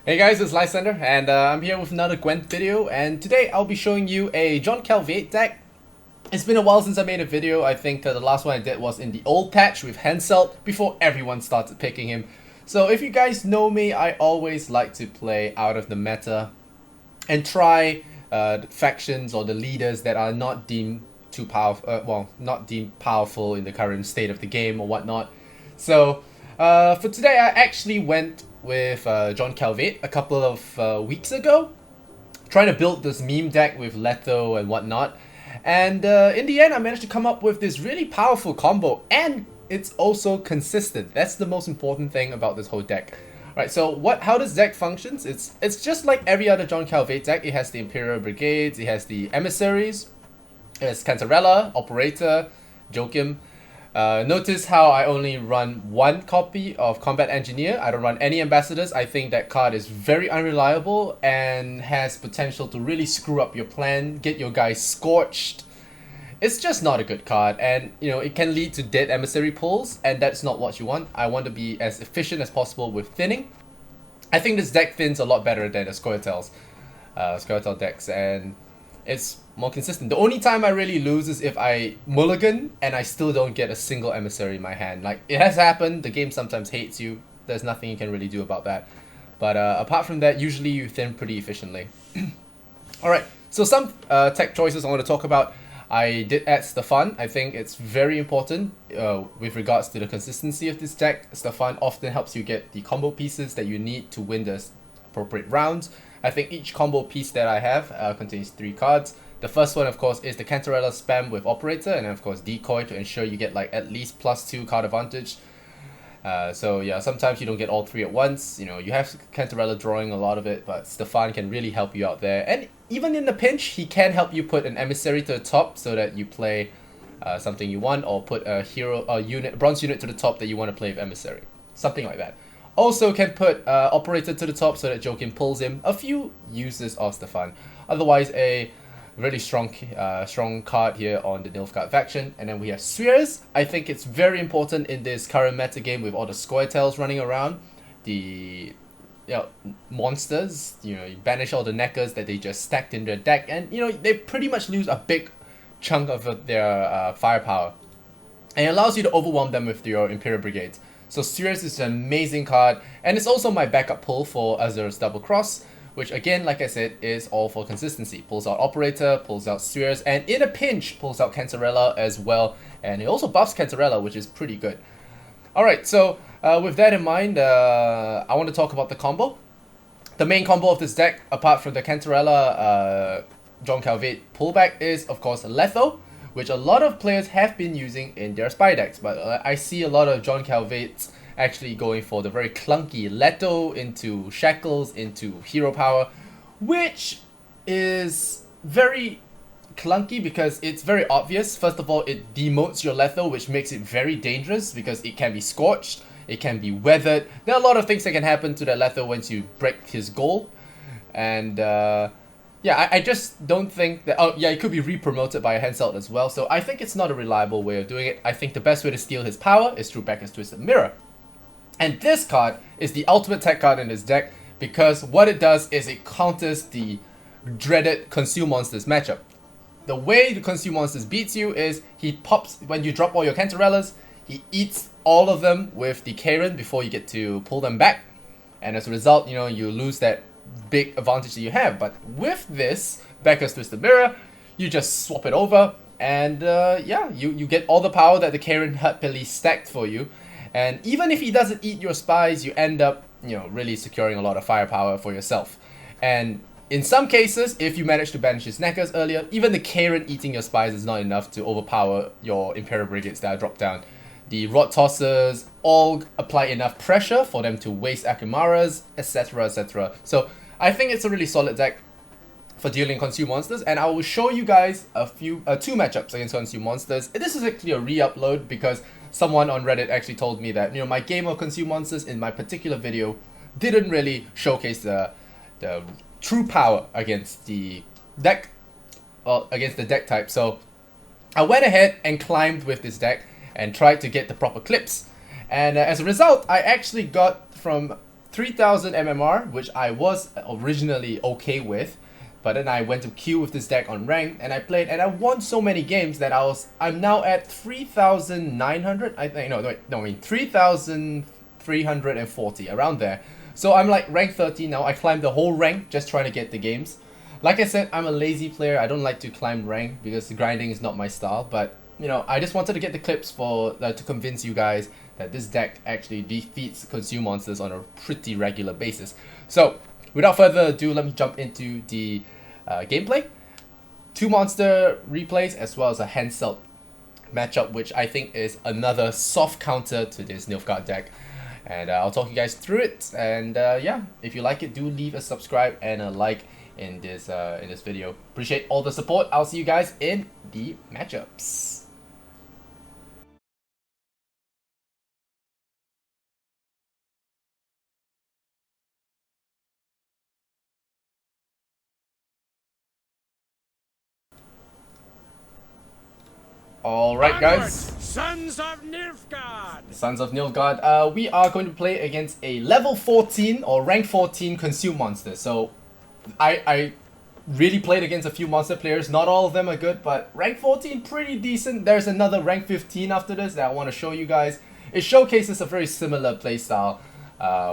Hey guys, it's Lysander, and I'm here with another Gwent video, and today I'll be showing you a John Calveit deck. It's been a while since I made a video. I think the last one I did was in the old patch with Henselt, before everyone started picking him. So if you guys know me, I always like to play out of the meta and try the factions or the leaders that are not deemed too powerful, not deemed powerful in the current state of the game or whatnot. So for today, I actually went with John Calveit a couple of weeks ago, trying to build this meme deck with Letho and whatnot. And in the end, I managed to come up with this really powerful combo, and it's also consistent. That's the most important thing about this whole deck. Right, so how this deck functions, it's just like every other John Calveit deck. It has the Imperial Brigades, it has the Emissaries, it has Cantarella, Operator, Joachim. Notice how I only run one copy of Combat Engineer. I don't run any Ambassadors. I think that card is very unreliable and has potential to really screw up your plan, get your guys scorched. It's just not a good card, and you know, it can lead to dead emissary pulls, and that's not what you want. I want to be as efficient as possible with thinning. I think this deck thins a lot better than the Scoia'tael decks, and it's more consistent. The only time I really lose is if I mulligan and I still don't get a single emissary in my hand. Like, it has happened, the game sometimes hates you, there's nothing you can really do about that. But apart from that, usually you thin pretty efficiently. Alright, so some tech choices I want to talk about. I did add Stefan. I think it's very important with regards to the consistency of this deck. Stefan often helps you get the combo pieces that you need to win the appropriate rounds. I think each combo piece that I have contains 3 cards. The first one, of course, is the Cantarella spam with Operator, and then, of course, Decoy to ensure you get like at least +2 card advantage. So yeah, sometimes you don't get all 3 at once. You know, you have Cantarella drawing a lot of it, but Stefan can really help you out there. And even in the pinch, he can help you put an Emissary to the top so that you play something you want, or put a bronze unit to the top that you want to play with Emissary. Something like that. Also can put Operator to the top so that Joachim pulls him. A few uses of Stefan. Otherwise, a really strong card here on the Nilfgaard faction. And then we have Spheres. I think it's very important in this current meta game with all the Scoia'taels running around. The monsters, you banish all the Neckers that they just stacked in their deck, and they pretty much lose a big chunk of their firepower. And it allows you to overwhelm them with your Imperial Brigades. So Spheres is an amazing card, and it's also my backup pull for Azur's Double Cross, which again, like I said, is all for consistency. Pulls out Operator, pulls out Spheres, and in a pinch, pulls out Cantarella as well. And it also buffs Cantarella, which is pretty good. Alright, so with that in mind, I want to talk about the combo. The main combo of this deck, apart from the Cantarella John Calveit pullback, is of course Letho, which a lot of players have been using in their spy decks. But I see a lot of John Calveits actually going for the very clunky Letho into Shackles, into Hero Power, which is very clunky because it's very obvious. First of all, it demotes your Letho, which makes it very dangerous because it can be scorched, it can be weathered. There are a lot of things that can happen to that Letho once you break his goal. And yeah, I just don't think that... Oh, yeah, it could be re-promoted by a Henselt as well. So I think it's not a reliable way of doing it. I think the best way to steal his power is through Bekker's Twisted Mirror. And this card is the ultimate tech card in this deck because what it does is it counters the dreaded Consume Monsters matchup. The way the Consume Monsters beats you is he pops, when you drop all your Cantarellas, he eats all of them with the Karen before you get to pull them back. And as a result, you lose that big advantage that you have. But with this Bekker's Twisted Mirror, you just swap it over, and yeah, you get all the power that the Karen happily stacked for you. And even if he doesn't eat your spies, you end up, really securing a lot of firepower for yourself. And in some cases, if you manage to banish his Neckers earlier, even the Karen eating your spies is not enough to overpower your Imperial Brigades that are dropped down. The Rod Tossers all apply enough pressure for them to waste Akimaras, etc, etc. So I think it's a really solid deck for dealing Consume Monsters, and I will show you guys two matchups against Consume Monsters. This is actually a re-upload because someone on Reddit actually told me that my game of Consume Monsters in my particular video didn't really showcase the true power against the deck, against the deck type. So I went ahead and climbed with this deck and tried to get the proper clips, and as a result, I actually got from 3000 MMR, which I was originally okay with, but then I went to queue with this deck on ranked, and I played, and I won so many games that I'm now at 3,900. I think I mean 3,340 around there. So I'm like rank 13 now. I climbed the whole rank just trying to get the games. Like I said, I'm a lazy player. I don't like to climb rank because grinding is not my style. But you know, I just wanted to get the clips for to convince you guys that this deck actually defeats consume monsters on a pretty regular basis. So without further ado, let me jump into the gameplay. 2 monster replays as well as a Henselt matchup, which I think is another soft counter to this Nilfgaard deck. And I'll talk you guys through it. And yeah, if you like it, do leave a subscribe and a like in this video. Appreciate all the support. I'll see you guys in the matchups. Alright guys, Sons of Nilfgaard! Sons of Nilfgaard, we are going to play against a level 14 or rank 14 consume monster. So I really played against a few monster players. Not all of them are good, but rank 14 pretty decent. There's another rank 15 after this that I want to show you guys. It showcases a very similar playstyle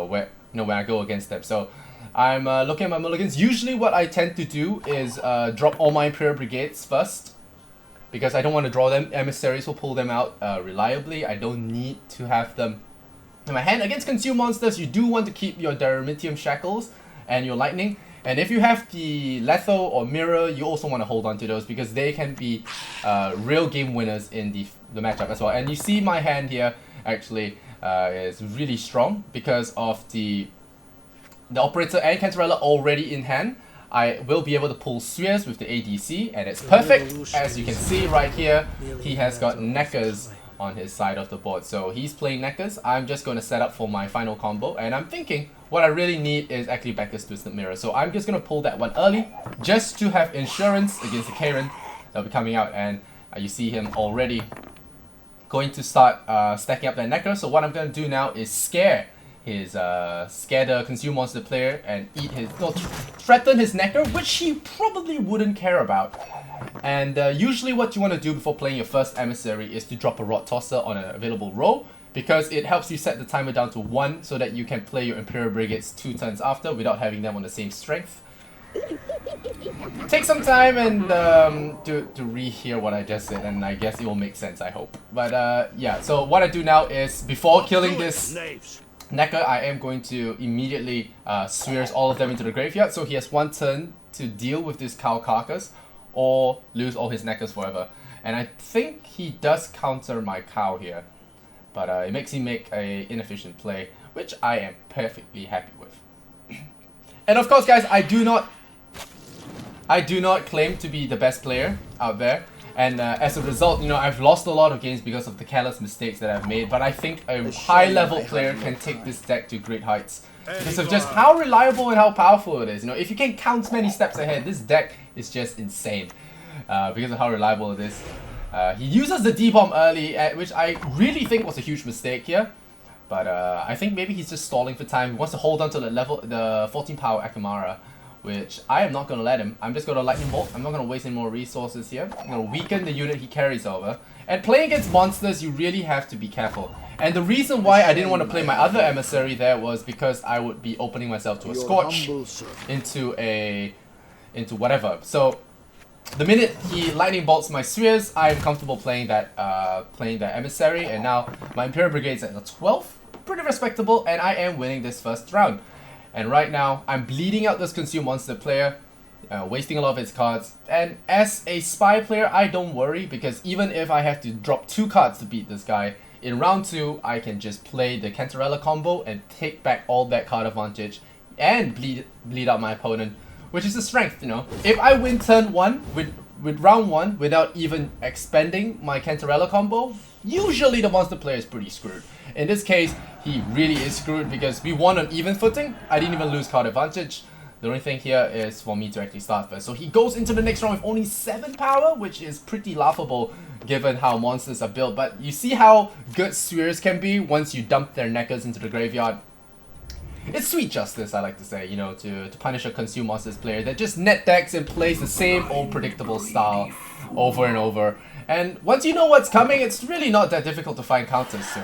when I go against them. So I'm looking at my mulligans. Usually what I tend to do is drop all my Imperial Brigades first, because I don't want to draw them. Emissaries will pull them out reliably. I don't need to have them in my hand. Against consume monsters, you do want to keep your Daramitium Shackles and your Lightning. And if you have the Letho or Mirror, you also want to hold on to those because they can be real game winners in the matchup as well. And you see my hand here actually is really strong because of the Operator and Cantarella already in hand. I will be able to pull Spheres with the ADC, and it's perfect. As you can see right here, he has got Neckers on his side of the board. So he's playing Neckers. I'm just going to set up for my final combo, and I'm thinking what I really need is actually Bekker's Twisted Mirror. So I'm just going to pull that one early, just to have insurance against the Karen that'll be coming out. And you see him already going to start stacking up that Necker. So what I'm going to do now is scare the consume monster player and threaten his Necker, which he probably wouldn't care about. And usually what you want to do before playing your first emissary is to drop a Rod Tosser on an available row, because it helps you set the timer down to 1 so that you can play your Imperial Brigades 2 turns after without having them on the same strength. Take some time and to rehear what I just said, and I guess it will make sense, I hope. But yeah, so what I do now is, before killing this Necker, I am going to immediately Spheres all of them into the graveyard, so he has 1 turn to deal with this cow carcass or lose all his Neckers forever. And I think he does counter my cow here, but it makes him make a inefficient play, which I am perfectly happy with. And of course guys, I do not claim to be the best player out there. And as a result, you know, I've lost a lot of games because of the careless mistakes that I've made. But I think a high-level player can take this deck to great heights because of just how reliable and how powerful it is. You know, if you can count many steps ahead, this deck is just insane because of how reliable it is. He uses the D-bomb early, which I really think was a huge mistake here. But I think maybe he's just stalling for time. He wants to hold on to the 14 power Akamara, which I am not going to let him. I'm just going to Lightning Bolt. I'm not going to waste any more resources here. I'm going to weaken the unit he carries over. And playing against monsters, you really have to be careful. And the reason why I didn't want to play my other emissary there was because I would be opening myself to a Scorch into whatever. So the minute he Lightning Bolts my Spheres, I'm comfortable playing that emissary. And now my Imperial Brigade is at the 12th. Pretty respectable, and I am winning this first round. And right now, I'm bleeding out this consume monster player, wasting a lot of his cards. And as a spy player, I don't worry, because even if I have to drop 2 cards to beat this guy, in round 2, I can just play the Cantarella combo and take back all that card advantage and bleed out my opponent, which is a strength, you know. If I win turn 1 with round 1 without even expending my Cantarella combo, usually the monster player is pretty screwed. In this case, he really is screwed because we won on even footing. I didn't even lose card advantage. The only thing here is for me to actually start first. So he goes into the next round with only 7 power, which is pretty laughable given how monsters are built. But you see how good Spheres can be once you dump their Neckers into the graveyard. it's sweet justice, I like to say, you know, to punish a Consume Monsters player that just net decks and plays the same old predictable style over and over. And once you know what's coming, it's really not that difficult to find counters to.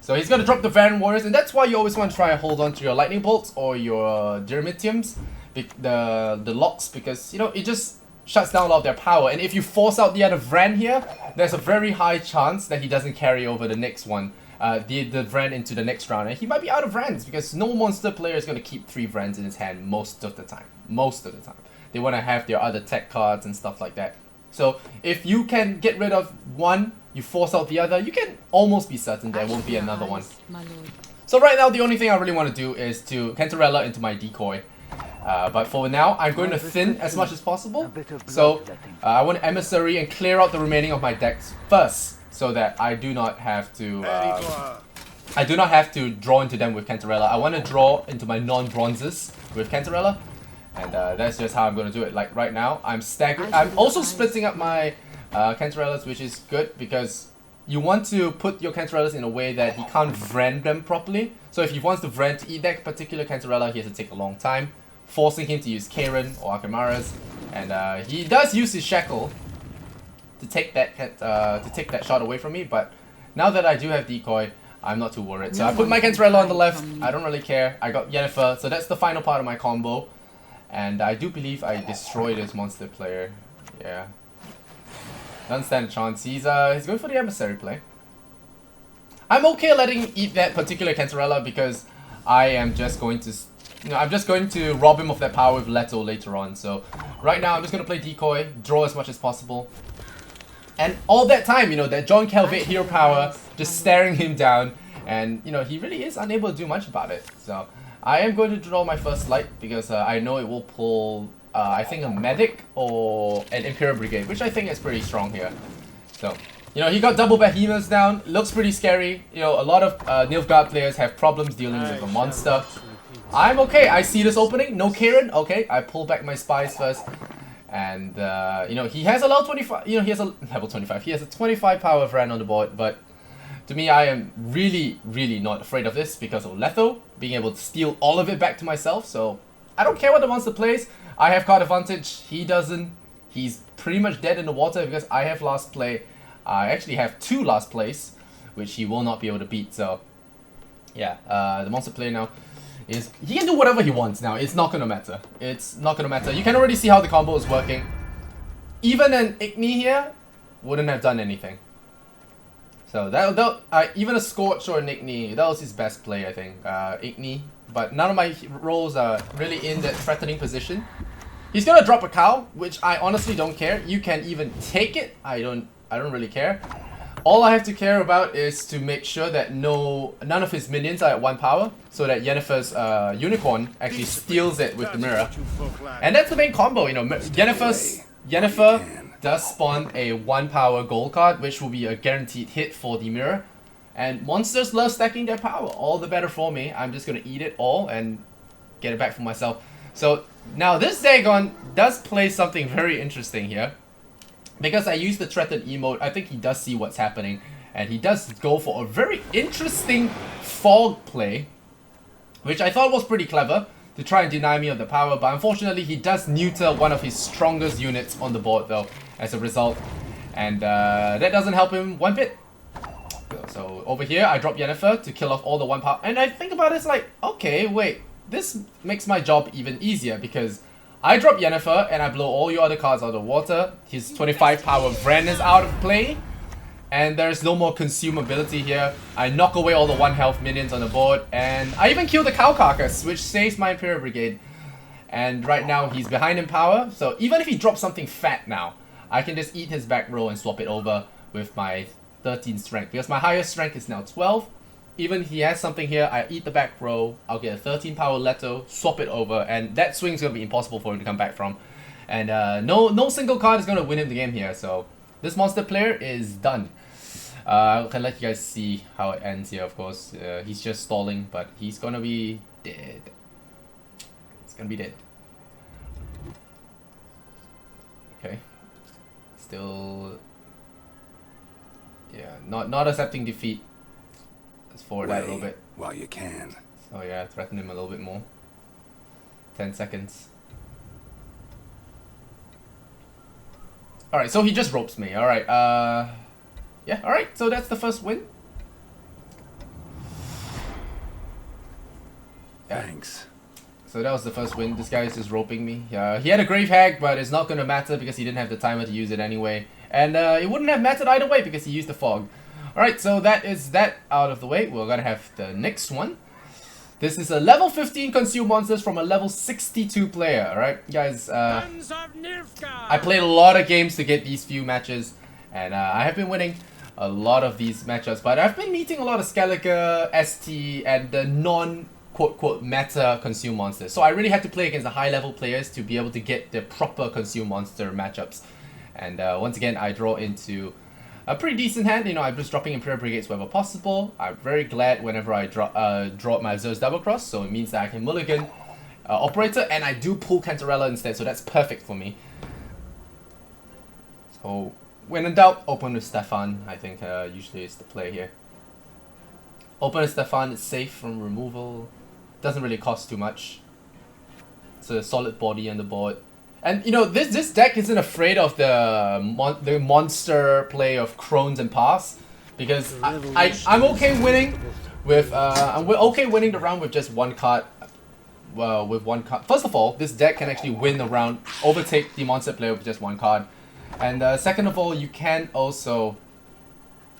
So he's gonna drop the Varan Warriors, and that's why you always want to try and hold on to your Lightning Bolts or your Dyrmitiums, the locks, because, you know, it just shuts down a lot of their power. And if you force out the other Vran here, there's a very high chance that he doesn't carry over the next one, the Vran into the next round. And he might be out of Vrans, because no monster player is going to keep 3 Vrans in his hand most of the time. Most of the time. They want to have their other tech cards and stuff like that. So if you can get rid of one, you force out the other, you can almost be certain there won't be another one. So right now, the only thing I really want to do is to Cantarella into my decoy. But for now, I'm going to thin as much as possible. So I want Emissary and clear out the remaining of my decks first, so that I do not have to draw into them with Cantarella. I want to draw into my non-bronzes with Cantarella, and that's just how I'm going to do it. Like right now, I'm also splitting up my Cantarellas, which is good because you want to put your Cantarellas in a way that he can't Vran them properly. So if he wants to Vran to eat that particular Cantarella, he has to take a long time, forcing him to use Karen or Akamaras, and he does use his Shackle to take that shot away from me. But now that I do have decoy, I'm not too worried. So I put my Cantarella on the left. I don't really care. I got Yennefer, so that's the final part of my combo, and I do believe I destroyed this monster player. Yeah, doesn't stand a chance. He's going for the Emissary play. I'm okay letting him eat that particular Cantarella because I am just going to, I'm just going to rob him of that power with Letho later on. So right now I'm just going to play decoy, draw as much as possible. And all that time, you know, that John Calveit hero power just staring him down, and, you know, he really is unable to do much about it. So I am going to draw my first light because I know it will pull, I think, a Medic or an Imperial Brigade, which I think is pretty strong here. So, you know, he got double Behemoths down. Looks pretty scary. You know, a lot of Nilfgaard players have problems dealing with a monster. I'm okay. I see this opening. No Karen. Okay, I pull back my spies first. And, you know, he has a level 25. You know, he has a level 25. He has a 25 power Vran on the board. But to me, I am really, really not afraid of this because of Letho being able to steal all of it back to myself. So I don't care what the monster plays. I have card advantage. He doesn't. He's pretty much dead in the water because I have last play. I actually have 2 last plays, which he will not be able to beat. So, yeah, the monster player now is, he can do whatever he wants now. It's not gonna matter. It's not gonna matter. You can already see how the combo is working. Even an Igni here wouldn't have done anything. So even a Scorch or an Igni, that was his best play, I think. Igni, but none of my rolls are really in that threatening position. He's gonna drop a cow, which I honestly don't care. You can even take it. I don't really care. All I have to care about is to make sure that none of his minions are at 1 power, so that Yennefer's Unicorn actually steals it with the mirror. And that's the main combo, you know. Yennefer does spawn a 1 power gold card, which will be a guaranteed hit for the mirror. And monsters love stacking their power. All the better for me. I'm just gonna eat it all and get it back for myself. So now this Dagon does play something very interesting here. Because I use the threatened emote, I think he does see what's happening. And he does go for a very interesting fog play, which I thought was pretty clever, to try and deny me of the power. But unfortunately, he does neuter one of his strongest units on the board, though, as a result. And that doesn't help him one bit. So over here, I drop Yennefer to kill off all the 1 power. And I think about it, it's like, okay, wait. This makes my job even easier, because I drop Yennefer and I blow all your other cards out of the water. His 25 power Vran is out of play. And there's no more consumability here. I knock away all the 1 health minions on the board. And I even kill the Cow Carcass, which saves my Imperial Brigade. And right now he's behind in power. So even if he drops something fat now, I can just eat his back row and swap it over with my 13 strength. Because my highest strength is now 12. Even if he has something here, I eat the back row, I'll get a 13 power Letho, swap it over, and that swing's going to be impossible for him to come back from. And no single card is going to win him the game here, so this monster player is done. I can let you guys see how it ends here, of course. He's just stalling, but he's going to be dead. He's going to be dead. Okay. Still... yeah, not accepting defeat. Let's forward that a little bit. While you can. Oh yeah, threaten him a little bit more. 10 seconds. Alright, so he just ropes me. Alright, yeah, alright, so that's the first win. Yeah. Thanks. So that was the first win. This guy is just roping me. He had a grave hack, but it's not gonna matter because he didn't have the timer to use it anyway. And it wouldn't have mattered either way because he used the fog. Alright, so that is that out of the way. We're gonna have the next one. This is a level 15 consume monsters from a level 62 player. Alright, guys, I played a lot of games to get these few matches. And I have been winning a lot of these matchups. But I've been meeting a lot of Skeletor, ST, and the non quote-quote meta consume monsters. So I really had to play against the high-level players to be able to get the proper consume monster matchups. And once again, I draw into a pretty decent hand. You know, I'm just dropping Imperial Brigades wherever possible. I'm very glad whenever I drop my Zeus Double Cross, so it means that I can mulligan Operator, and I do pull Cantarella instead, so that's perfect for me. So, when in doubt, open with Stefan. I think usually is the play here. Open with Stefan, it's safe from removal. Doesn't really cost too much. It's a solid body on the board. And you know, this deck isn't afraid of the monster play of Crones and Pass, because I'm okay winning with I'm okay winning the round with just one card. Well, with one card. First of all, this deck can actually win the round, overtake the monster player with just one card. And second of all, you can also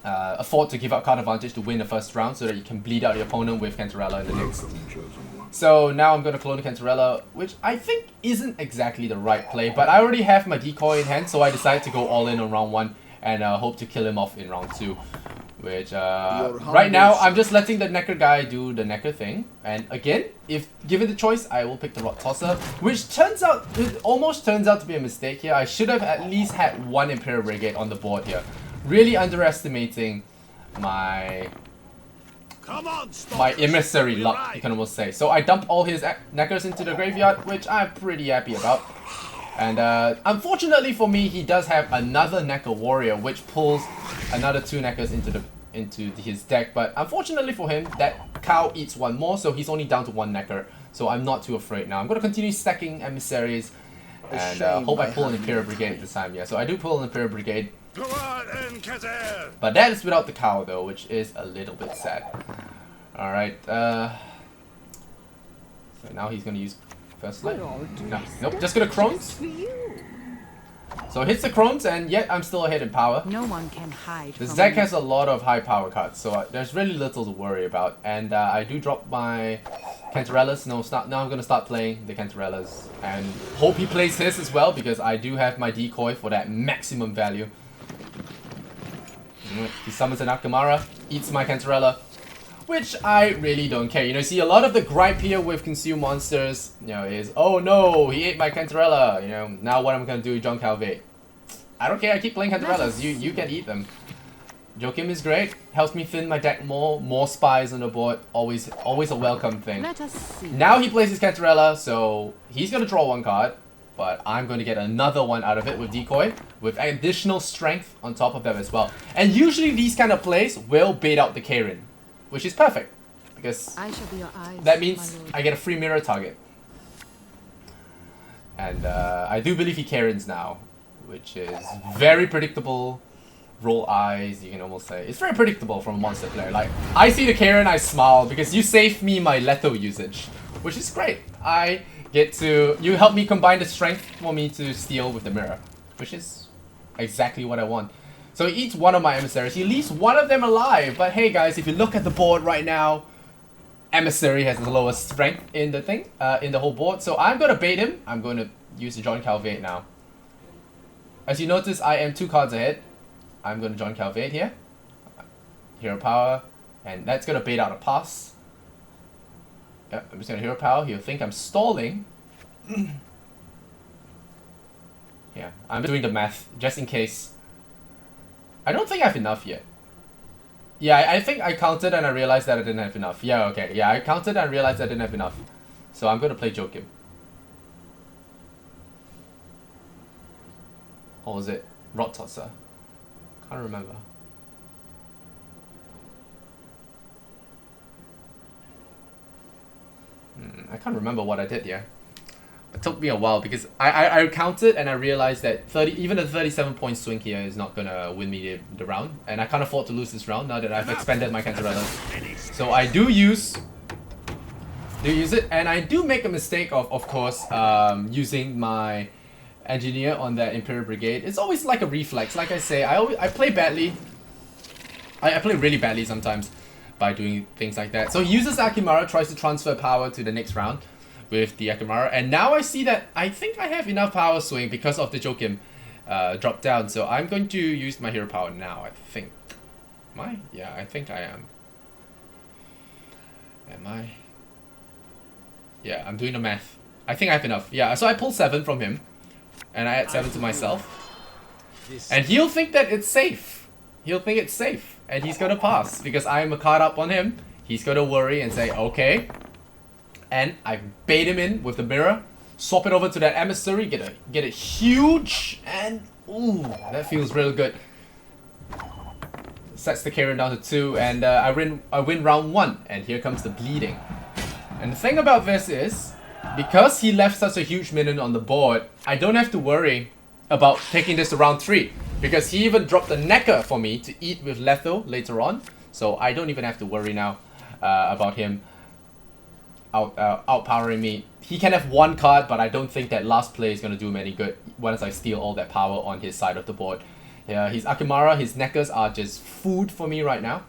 afford to give up card advantage to win the first round so that you can bleed out your opponent with Cantarella in the next. So now I'm going to clone the Cantarella, which I think isn't exactly the right play, but I already have my decoy in hand, so I decided to go all in on round 1 and hope to kill him off in round 2. Which, right now, I'm just letting the Necker guy do the Necker thing. And again, if given the choice, I will pick the Rot Tosser, which turns out, it almost turns out to be a mistake here. I should have at least had one Imperial Brigade on the board here. Really underestimating my emissary luck, you can almost say. So I dump all his Neckers into the graveyard, which I'm pretty happy about. And unfortunately for me, he does have another Necker Warrior, which pulls another 2 Neckers into his deck. But unfortunately for him, that cow eats one more, so he's only down to 1 Necker. So I'm not too afraid now. I'm going to continue stacking emissaries and hope I pull an Imperial Brigade this time. Yeah, so I do pull an Imperial Brigade. But that is without the cow though, which is a little bit sad. Alright, so now he's going to use first light. No, nope, just gonna Crones. So hits the Crones, and yet I'm still ahead in power. No one can hide. This deck has a lot of high power cards, so there's really little to worry about. And I do drop my Cantarellas. Now I'm gonna start playing the Cantarellas and hope he plays his as well, because I do have my decoy for that maximum value. He summons an Akamara, eats my Cantarella, which I really don't care. You know, see, a lot of the gripe here with consume monsters, you know, is, oh no, he ate my Cantarella. You know, now what I'm gonna do, John Calveit. I don't care, I keep playing Cantarellas. You can eat them. Joachim is great, helps me thin my deck more spies on the board, always a welcome thing. Let us see. Now he plays his Cantarella, so he's gonna draw 1 card, but I'm going to get another one out of it with decoy, with additional strength on top of them as well. And usually these kind of plays will bait out the Karen, which is perfect, because I shall be your eyes, that means I get a free mirror target. And I do believe he Karens now, which is very predictable. Roll eyes, you can almost say. It's very predictable from a monster player. Like, I see the Karen, I smile, because you saved me my Letho usage, which is great. You help me combine the strength for me to steal with the mirror, which is exactly what I want. So he eats one of my emissaries. He leaves one of them alive. But hey guys, if you look at the board right now, emissary has the lowest strength in the thing, in the whole board. So I'm gonna bait him. I'm gonna use the John Calveit now. As you notice, I am 2 cards ahead. I'm gonna John Calveit here. Hero power, and that's gonna bait out a pass. Yeah, I'm just gonna hero power. He'll think I'm stalling. Yeah, I'm doing the math just in case. I don't think I have enough yet. Yeah, I think I counted and I realized that I didn't have enough. Yeah, okay. Yeah, I counted and realized I didn't have enough. So I'm going to play Joachim. Or was it Rot Tosser? Can't remember. I can't remember what I did here. It took me a while because I counted and I realized that even a 37-point swing here is not gonna win me the round, and I can't afford to lose this round now that I've expended my Cantarella's. So I do use it, and I do make a mistake of course, using my engineer on that Imperial Brigade. It's always like a reflex. Like I say, I play badly. I play really badly sometimes by doing things like that. So he uses Akimara, tries to transfer power to the next round with the Akimara, and now I see that I think I have enough power swing because of the Joachim drop down. So I'm going to use my hero power now, I think. Am I? Yeah, I think I am. Am I? Yeah, I'm doing the math. I think I have enough. Yeah, so I pull 7 from him, and I add 7 to myself. And he'll think that it's safe. He'll think it's safe, and he's gonna pass because I'm a card up on him. He's gonna worry and say, okay. And I bait him in with the mirror, swap it over to that emissary, get it huge, and ooh, that feels real good. Sets the Karen down to 2, and I win round 1, and here comes the bleeding. And the thing about this is, because he left such a huge minion on the board, I don't have to worry about taking this to round 3, because he even dropped a Necker for me to eat with Letho later on, so I don't even have to worry now about him outpowering me. He can have 1 card, but I don't think that last play is going to do him any good once I steal all that power on his side of the board. Yeah, his Akimara, his Neckers are just food for me right now.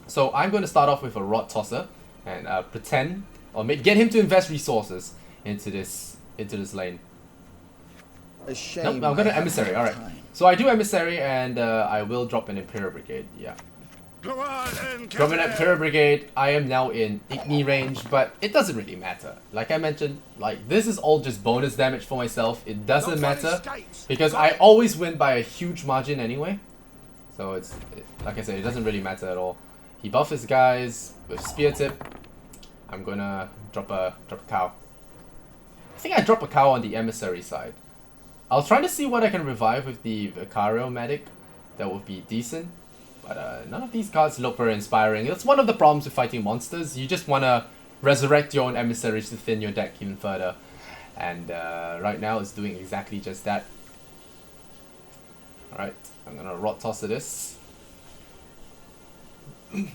So I'm going to start off with a Rod Tosser and pretend, or get him to invest resources into this lane. Nope, I'm going to Emissary, alright. So I do Emissary, and I will drop an Imperial Brigade, yeah. Go on and From an Imperial Brigade, I am now in Igni range, but it doesn't really matter. Like I mentioned, like this is all just bonus damage for myself. It doesn't matter because I always win by a huge margin anyway. So like I said, it doesn't really matter at all. He buffs his guys with Spear Tip. I'm gonna drop a cow. I think I drop a cow on the Emissary side. I was trying to see what I can revive with the Vicario Medic. That would be decent. But none of these cards look very inspiring. That's one of the problems with fighting monsters. You just want to resurrect your own emissaries to thin your deck even further. And right now it's doing exactly just that. Alright, I'm going to Rod Tosser this. Yeah,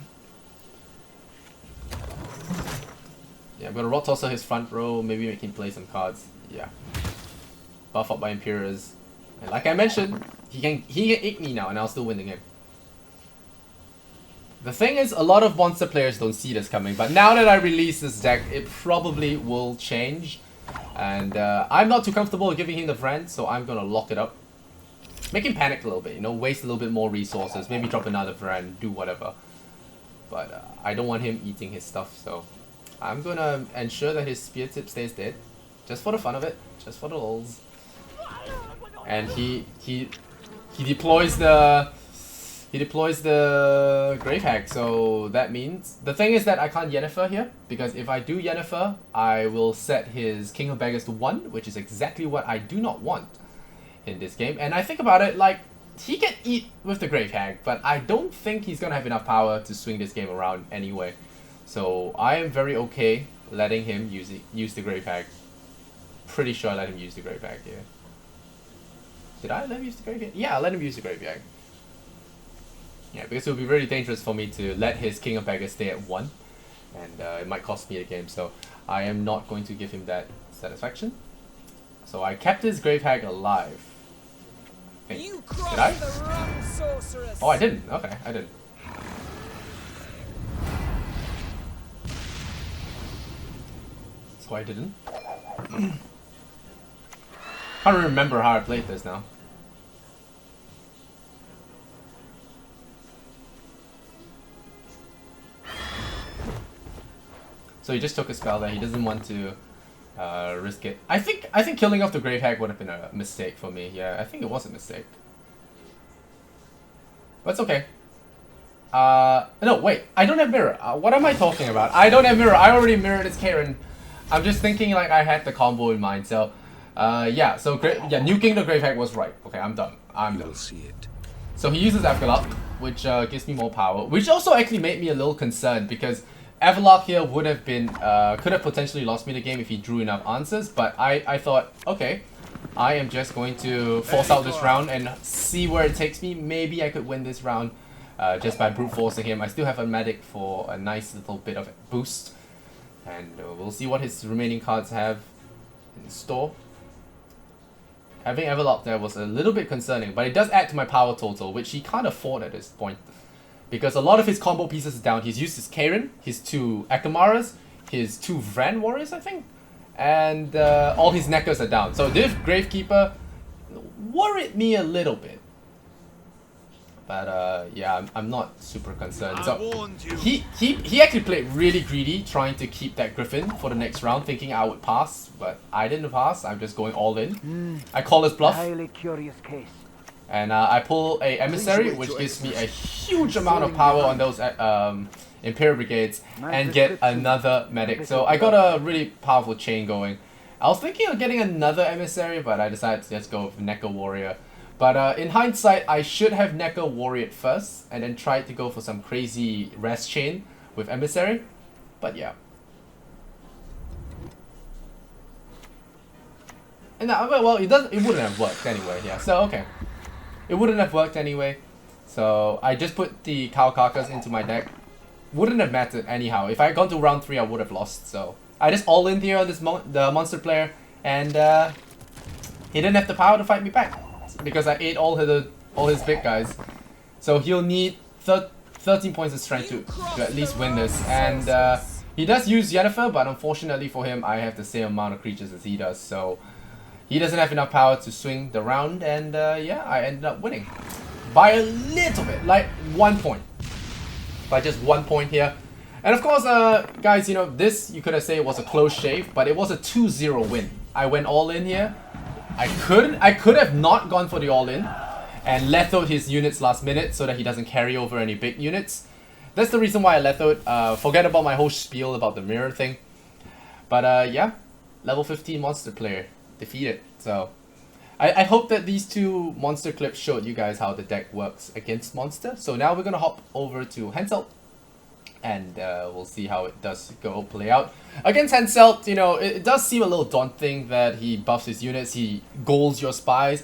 I'm going to Rod Tosser his front row, maybe make him play some cards. Yeah. Buff up by Imperials. And like I mentioned, he can Igni now and I'll still win the game. The thing is, a lot of monster players don't see this coming, but now that I release this deck, it probably will change. And I'm not too comfortable giving him the friend, so I'm gonna lock it up. Make him panic a little bit, you know, waste a little bit more resources, maybe drop another friend, do whatever. But I don't want him eating his stuff, so I'm gonna ensure that his Spear Tip stays dead. Just for the fun of it, just for the lulz. And he deploys the Grave Hag, so that means... The thing is that I can't Yennefer here, because if I do Yennefer, I will set his King of Beggars to 1, which is exactly what I do not want in this game. And I think about it, like, he can eat with the Grave Hag, but I don't think he's gonna have enough power to swing this game around anyway. So I am very okay letting him use the Grave Hag. Pretty sure I let him use the Grave Hag here. Did I let him use the Grave Hag? Yeah, I let him use the Grave Hag. Yeah, because it would be very dangerous for me to let his King of Beggars stay at 1. And it might cost me the game, so I am not going to give him that satisfaction. So I kept his Grave Hag alive. Did I? The wrong sorceress. Oh, I didn't. Okay, I didn't. So I didn't. Can't remember how I played this now. So he just took a spell there. He doesn't want to risk it. I think killing off the Grave Hag would have been a mistake for me. Yeah, I think it was a mistake. But it's okay. No, wait. I don't have mirror. What am I talking about? I don't have mirror. I already mirrored his Karen. I'm just thinking like I had the combo in mind. So, yeah. So, nuking the Grave Hag was right. Okay, I'm done. I'm done. You'll see it. So he uses Afghalak, which gives me more power. Which also actually made me a little concerned because Everlock here would have been, could have potentially lost me the game if he drew enough answers, but I thought, okay, I am just going to force out this round and see where it takes me. Maybe I could win this round just by brute forcing him. I still have a medic for a nice little bit of boost, and we'll see what his remaining cards have in store. Having Everlock there was a little bit concerning, but it does add to my power total, which he can't afford at this point. Because a lot of his combo pieces are down. He's used his Karen, his 2 Akamaras, his 2 Vran Warriors, I think. And all his Neckers are down. So this Gravekeeper worried me a little bit. But yeah, I'm not super concerned. So he actually played really greedy, trying to keep that Griffin for the next round, thinking I would pass, but I didn't pass. I'm just going all in. I call his bluff. Highly curious case. And I pull a Emissary, which gives me a huge amount of power on those Imperial Brigades, and get another medic. So I got a really powerful chain going. I was thinking of getting another Emissary, but I decided to just go with Necker Warrior. But in hindsight, I should have Necker Warrior first, and then tried to go for some crazy rest chain with Emissary. But yeah. And well, it wouldn't have worked anyway. Yeah. So okay. It wouldn't have worked anyway, so I just put the Cow Carcass into my deck. Wouldn't have mattered anyhow. If I had gone to round 3, I would have lost. So I just all in here on this the monster player, and he didn't have the power to fight me back because I ate all his big guys. So he'll need 13 points of strength to at least win this. And he does use Yennefer, but unfortunately for him, I have the same amount of creatures as he does. So he doesn't have enough power to swing the round, and yeah, I ended up winning. By a little bit, like 1 point. By just 1 point here. And of course, guys, you know, this, you could have said was a close shave, but it was a 2-0 win. I went all in here. I could have not gone for the all in, and Letho'd his units last minute so that he doesn't carry over any big units. That's the reason why I Letho'd. Forget about my whole spiel about the mirror thing. But yeah, level 15 monster player. Defeated. So I hope that these 2 monster clips showed you guys how the deck works against monster. So now we're gonna hop over to Henselt, and we'll see how it does play out. Against Henselt, you know, it does seem a little daunting that he buffs his units, he golds your spies.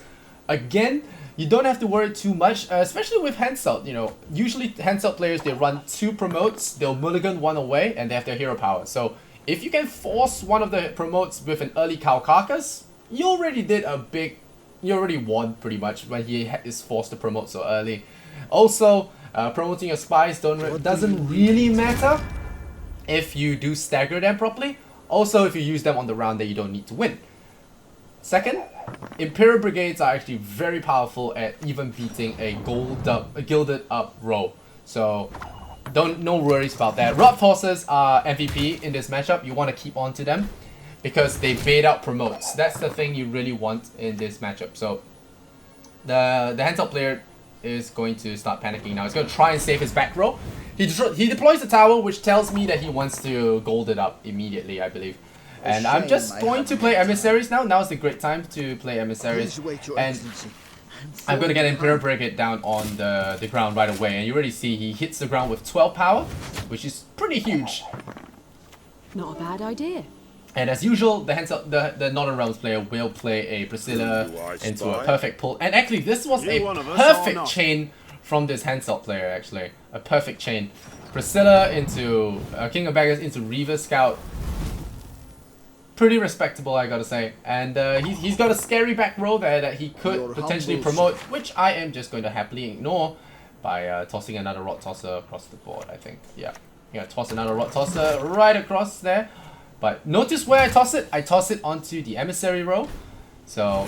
Again, you don't have to worry too much, especially with Henselt. You know, usually Henselt players, they run 2 promotes, they'll mulligan 1 away, and they have their hero power. So if you can force one of the promotes with an early Cow Carcass, you already you already won pretty much when he is forced to promote so early. Also, promoting your spies doesn't really matter if you do stagger them properly. Also, if you use them on the round that you don't need to win. Second, Imperial Brigades are actually very powerful at even beating a gilded up row. So no worries about that. Rod Tossers are MVP in this matchup. You want to keep on to them because they bait out promotes. That's the thing you really want in this matchup. So the Henselt player is going to start panicking now. He's going to try and save his back row. He deploys the tower, which tells me that he wants to gold it up immediately, I believe. And I'm just going to play Emissaries now. Now's the great time to play Emissaries. And I'm going to get Imperial Brigade down on the ground right away. And you already see he hits the ground with 12 power, which is pretty huge. Not a bad idea. And as usual, the Northern Realms player will play a Priscilla into a perfect pull. And actually, this was a perfect chain from this Henselt player, actually. A perfect chain. Priscilla into King of Beggars into Reaver Scout. Pretty respectable, I gotta say. And he's got a scary back row there that he could potentially promote, which I am just going to happily ignore by tossing another Rod Tosser across the board, I think. Yeah, toss another Rod Tosser right across there. But notice where I toss it. I toss it onto the Emissary row. So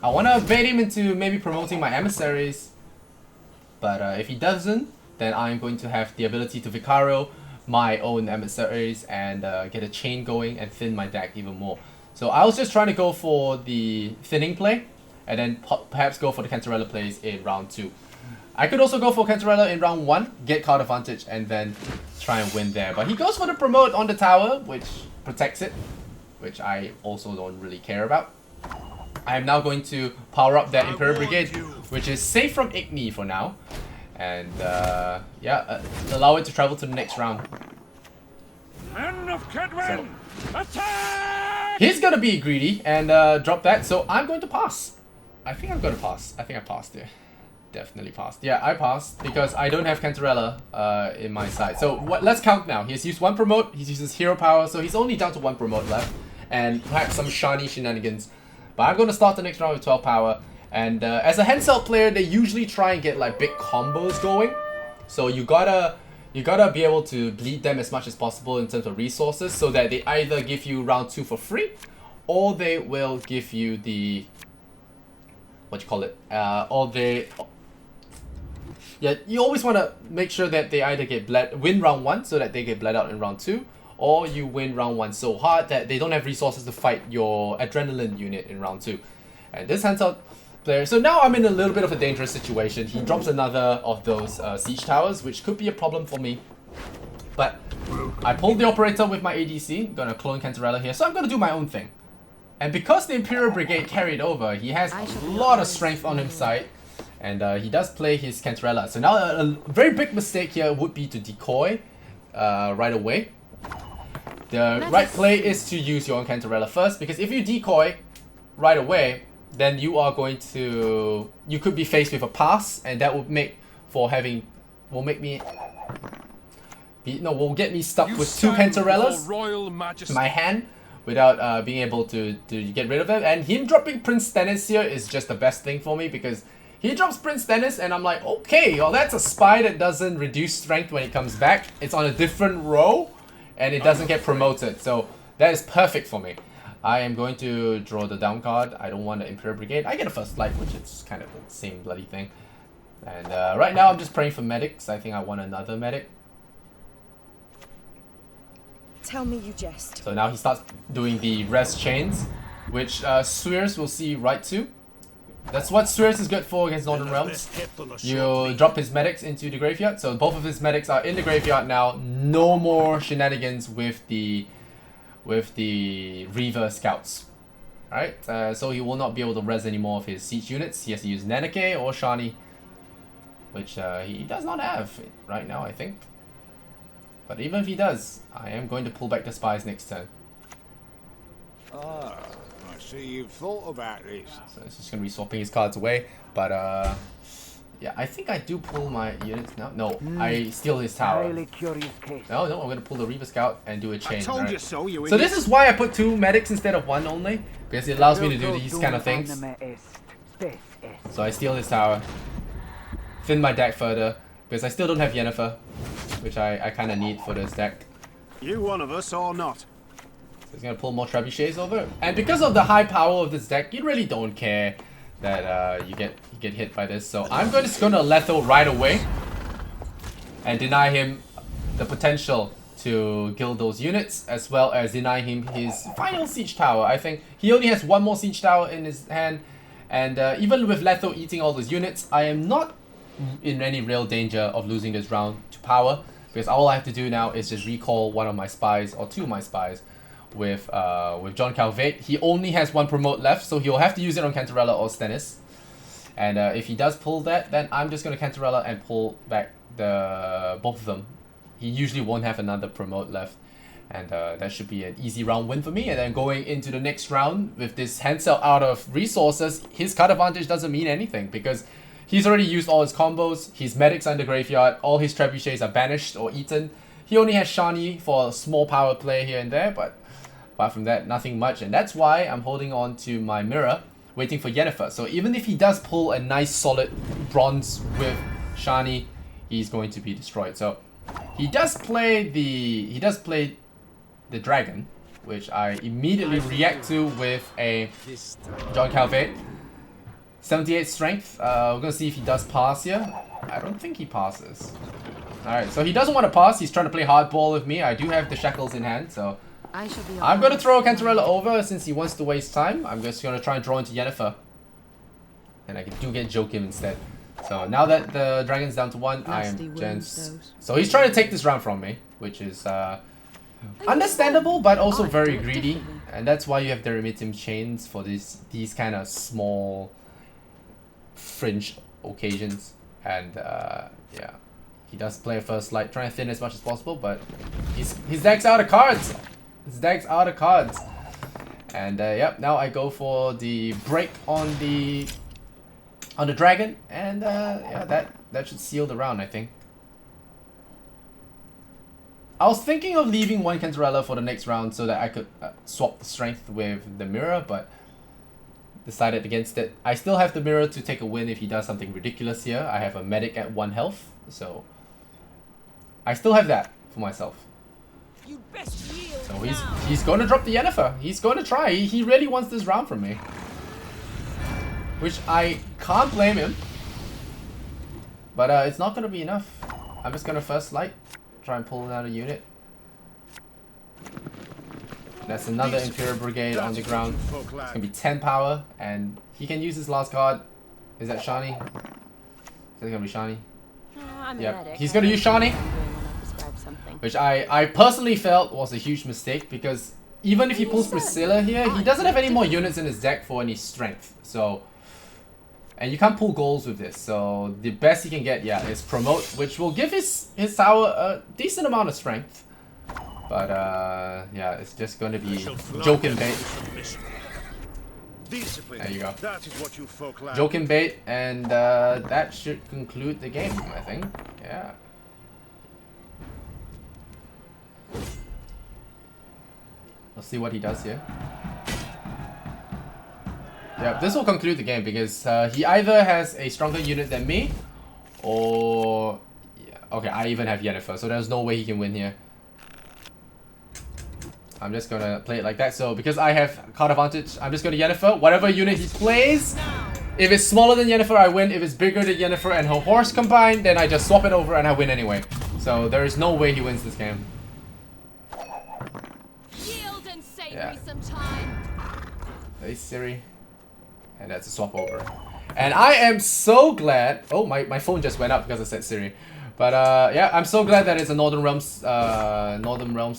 I want to bait him into maybe promoting my Emissaries. But if he doesn't, then I'm going to have the ability to Vicario my own Emissaries and get a chain going and thin my deck even more. So I was just trying to go for the thinning play and then perhaps go for the Cantarella plays in round 2. I could also go for Cantarella in round 1, get card advantage, and then try and win there. But he goes for the promote on the tower, which protects it, which I also don't really care about. I am now going to power up that Imperial Brigade, which is safe from Igni for now. And yeah, allow it to travel to the next round. Auf Kedwin! Attack! He's gonna be greedy and drop that, so I'm going to pass. I think I'm gonna pass. I think I passed there. Definitely passed. Yeah, I passed because I don't have Cantarella in my side. So let's count now. He's used 1 promote, he's used his hero power, so he's only down to 1 promote left. And perhaps some shiny shenanigans. But I'm gonna start the next round with 12 power. And as a handcell player, they usually try and get like big combos going. So you gotta be able to bleed them as much as possible in terms of resources, so that they either give you round 2 for free, or they will give you the yeah, you always want to make sure that they either win round 1 so that they get bled out in round 2, or you win round 1 so hard that they don't have resources to fight your adrenaline unit in round 2. And this handcell player, so now I'm in a little bit of a dangerous situation. He drops another of those siege towers, which could be a problem for me. But I pulled the operator with my ADC, gonna clone Cantarella here, so I'm gonna do my own thing. And because the Imperial Brigade carried over, he has a lot of strength on his side. And he does play his Cantarella. So now a very big mistake here would be to decoy right away. The right play is to use your own Cantarella first, because if you decoy right away, then you are going to... You could be faced with a pass, and that would make for having... will get me stuck with 2 Cantarellas in my hand without being able to get rid of them. And him dropping Prince Stennis here is just the best thing for me, because he drops Prince Stennis and I'm like, okay, well that's a spy that doesn't reduce strength when it comes back. It's on a different row and it doesn't get promoted. So that is perfect for me. I am going to draw the down card. I don't want the Imperial Brigade. I get a first light, which is kind of the same bloody thing. And right now I'm just praying for medics. I think I want another medic. Tell me you jest. So now he starts doing the res chains, which Swears will see right to. That's what Swears is good for against Northern Realms. You drop his medics into the graveyard. So both of his medics are in the graveyard now. No more shenanigans with the Reaver Scouts. Alright, so he will not be able to res any more of his siege units. He has to use Nanake or Shani, which he does not have right now, I think. But even if he does, I am going to pull back the spies next turn. Ah, I see you've thought about this. So it's just going to be swapping his cards away. But yeah, I think I do pull my units now. No, I steal his tower. No, I'm going to pull the Reaver Scout and do a chain. I told you so, you So this is why I put 2 medics instead of 1 only, because it allows me to do these kind of things. So I steal his tower, thin my deck further, because I still don't have Yennefer, which I kind of need for this deck. You one of us or not? So he's going to pull more trebuchets over. And because of the high power of this deck, you really don't care that you get hit by this. So I'm just going to Letho right away and deny him the potential to kill those units, as well as deny him his final siege tower. I think he only has 1 more siege tower in his hand. And even with Letho eating all those units, I am not in any real danger of losing this round to power, because all I have to do now is just recall 1 of my spies or 2 of my spies with John Calveit. He only has 1 promote left, so he'll have to use it on Cantarella or Stennis. And if he does pull that, then I'm just going to Cantarella and pull back both of them. He usually won't have another promote left, and that should be an easy round win for me. And then going into the next round with this handcell out of resources, his card advantage doesn't mean anything, because he's already used all his combos, his medics are in the graveyard, all his trebuchets are banished or eaten. He only has Shani for a small power play here and there, but apart from that, nothing much. And that's why I'm holding on to my mirror, waiting for Yennefer. So even if he does pull a nice solid bronze with Shani, he's going to be destroyed. So he does play the dragon, which I immediately react to with a John Calveit. 78 strength. We're gonna see if he does pass here. I don't think he passes. Alright, so he doesn't want to pass. He's trying to play hardball with me. I do have the shackles in hand, so I'm gonna throw Cantarella over since he wants to waste time. I'm just gonna try and draw into Yennefer, and I do get Joachim instead. So now that the dragon's down to 1, I am just... So he's trying to take this round from me, which is understandable, but also very greedy. And that's why you have the Remitim chains for these kind of small fringe occasions. And yeah, He does play a first light, trying to thin as much as possible, but his deck's out of cards. His deck's out of cards. And yep, now I go for the break on the dragon, and yeah, that should seal the round, I think. I was thinking of leaving one Cantarella for the next round so that I could swap the strength with the mirror, but decided against it. I still have the mirror to take a win if he does something ridiculous here. I have a medic at 1 health, so I still have that for myself. You best yield So now. he's going to drop the Yennefer. He's going to try. He really wants this round from me, which I can't blame him. But it's not going to be enough. I'm just going to first light, try and pull another unit. That's another Imperial Brigade on the ground. It's going to be 10 power, and he can use his last card. Is that Shani? Is that going to be Shani? I'm Yeah, a medic. he's going to use Shani, Something. which I personally felt was a huge mistake, because even if he pulls Priscilla here, he doesn't have any more units in his deck for any strength. So, and you can't pull goals with this. So the best he can get, yeah, is promote, which will give his tower a decent amount of strength. But yeah, it's just going to be joke and bait. There you go. That is what you folk lack. Joke and bait, and that should conclude the game, I think. Yeah. Let's see what he does here. Yeah, this will conclude the game because he either has a stronger unit than me, or yeah, okay, I even have Yennefer, so there's no way he can win here. I'm just gonna play it like that. So because I have card advantage, I'm just gonna Yennefer. Whatever unit he plays, if it's smaller than Yennefer, I win. If it's bigger than Yennefer and her horse combined, then I just swap it over and I win anyway. So there is no way he wins this game. Yield and save Yeah. me some time. Hey Siri. And that's a swap over. And I am so glad. Oh, my phone just went up because I said Siri. But yeah, I'm so glad that it's a Northern Realms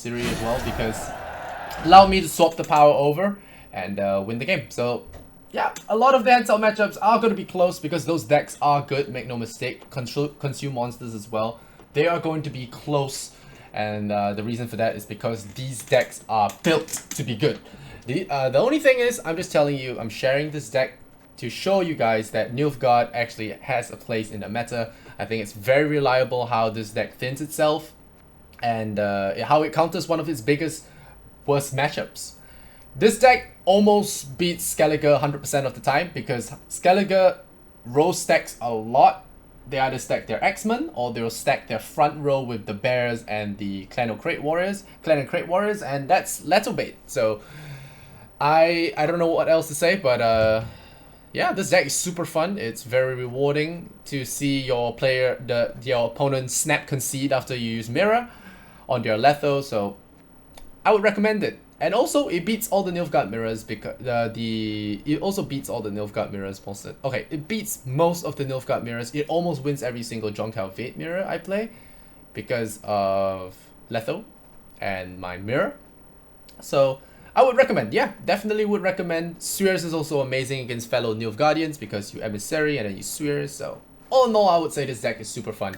Siri as well, because it allowed me to swap the power over and win the game. So yeah, a lot of the handheld matchups are going to be close because those decks are good, make no mistake. Consume monsters as well. They are going to be close, and the reason for that is because these decks are built to be good. The only thing is, I'm just telling you, I'm sharing this deck to show you guys that Nilfgaard actually has a place in the meta. I think it's very reliable how this deck thins itself, and how it counters one of its worst matchups. This deck almost beats Skellige 100% of the time, because Skellige row stacks a lot. They either stack their X-Men, or they'll stack their front row with the Bears and the Clan and Crate Warriors, and that's Letho bait. So I don't know what else to say, but yeah, this deck is super fun. It's very rewarding to see your your opponent snap concede after you use Mirror on their Letho, so I would recommend it. And also, it beats all the Nilfgaard mirrors because it also beats all the Nilfgaard mirrors posted. Okay, it beats most of the Nilfgaard mirrors. It almost wins every single John Calveit mirror I play because of Letho and my mirror. So I would recommend, yeah, definitely would recommend. Swears is also amazing against fellow Nilfgaardians because you Emissary and then you Swears. So all in all, I would say this deck is super fun,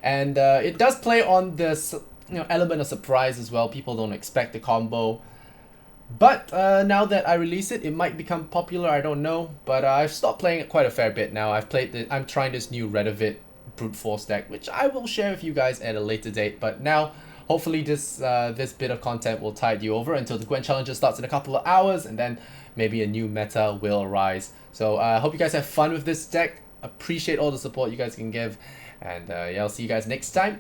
and it does play on this element of surprise as well. People don't expect the combo. But now that I release it, it might become popular, I don't know. But I've stopped playing it quite a fair bit now. I'm trying this new Redovit Brute Force deck, which I will share with you guys at a later date. But now, hopefully this bit of content will tide you over until the Gwent Challenger starts in a couple of hours, and then maybe a new meta will arise. So I hope you guys have fun with this deck. Appreciate all the support you guys can give. And yeah, I'll see you guys next time.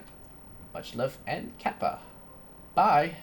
Much love and Kappa. Bye.